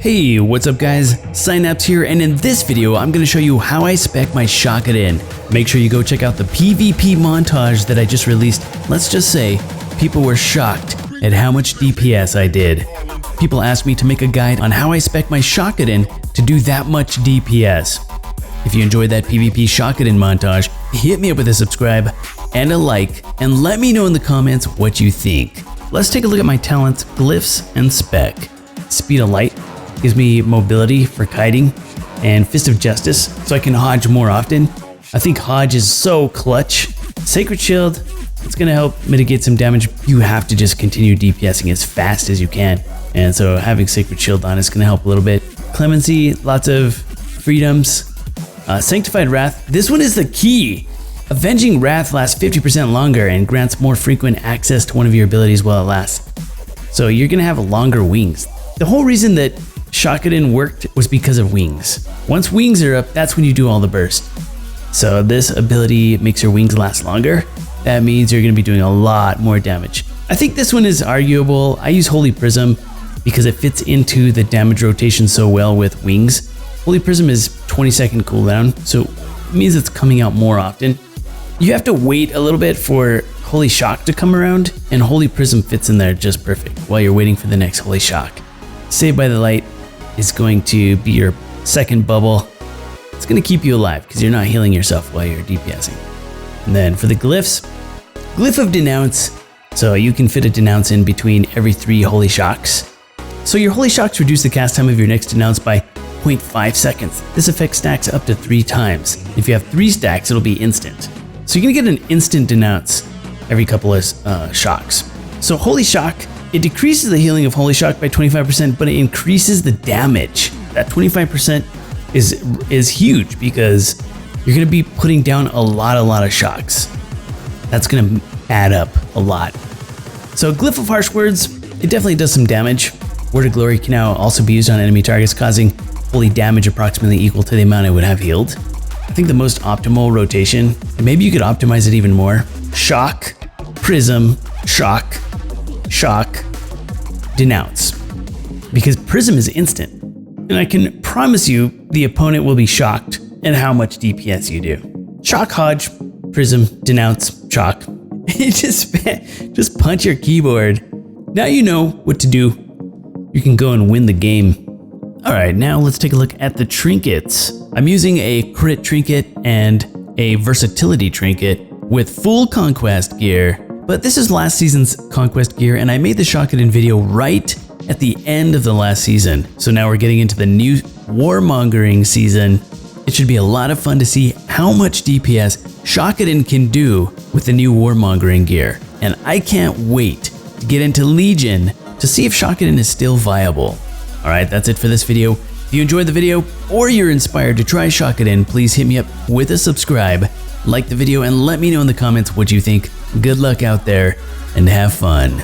Hey, what's up guys? Psynaps here, and in this video I'm going to show you how I spec my Shockadin. Make sure you go check out the PvP montage that I just released. Let's just say people were shocked at how much DPS I did. People asked me to make a guide on how I spec my Shockadin to do that much DPS. If you enjoyed that PvP Shockadin montage, hit me up with a subscribe and a like, and let me know in the comments what you think. Let's take a look at my talents, glyphs, and spec. Speed of Light gives me mobility for kiting, and Fist of Justice so I can hodge more often. I think hodge is so clutch. Sacred Shield, it's gonna help mitigate some damage. You have to just continue DPSing as fast as you can, and so having Sacred Shield on is gonna help a little bit. Clemency, lots of freedoms. Sanctified Wrath, this one is the key. Avenging Wrath lasts 50% longer and grants more frequent access to one of your abilities while it lasts. So you're gonna have longer wings. The whole reason that Shockadin worked was because of wings. Once wings are up, that's when you do all the burst. So this ability makes your wings last longer. That means you're gonna be doing a lot more damage. I think this one is arguable. I use Holy Prism because it fits into the damage rotation so well with wings. Holy Prism is 20-second cooldown, so it means it's coming out more often. You have to wait a little bit for Holy Shock to come around, and Holy Prism fits in there just perfect while you're waiting for the next Holy Shock. Saved by the Light is going to be your second bubble. It's going to keep you alive because you're not healing yourself while you're DPSing. And then for the glyphs, Glyph of Denounce, so you can fit a Denounce in between every 3 Holy Shocks. So your Holy Shocks reduce the cast time of your next Denounce by 0.5 seconds. This effect stacks up to 3 times. If you have 3 stacks, it'll be instant. So you're gonna get an instant Denounce every couple of shocks. So Holy Shock, it decreases the healing of Holy Shock by 25%, but it increases the damage. That 25% is huge because you're gonna be putting down a lot of shocks. That's gonna add up a lot. So Glyph of Harsh Words, it definitely does some damage. Word of Glory can now also be used on enemy targets, causing holy damage approximately equal to the amount I would have healed. I think the most optimal rotation, and maybe you could optimize it even more, Shock, Prism, Shock, Shock, Denounce. Because Prism is instant, and I can promise you the opponent will be shocked at how much DPS you do. Shock, Hodge, Prism, Denounce, Shock. Just punch your keyboard. Now you know what to do. You can go and win the game. Alright, now let's take a look at the trinkets. I'm using a crit trinket and a versatility trinket with full conquest gear, but this is last season's conquest gear, and I made the Shockadin video right at the end of the last season. So now we're getting into the new warmongering season. It should be a lot of fun to see how much DPS Shockadin can do with the new warmongering gear. And I can't wait to get into Legion to see if Shockadin is still viable. Alright, that's it for this video. If you enjoyed the video or you're inspired to try Shockadin, please hit me up with a subscribe, like the video, and let me know in the comments what you think. Good luck out there and have fun.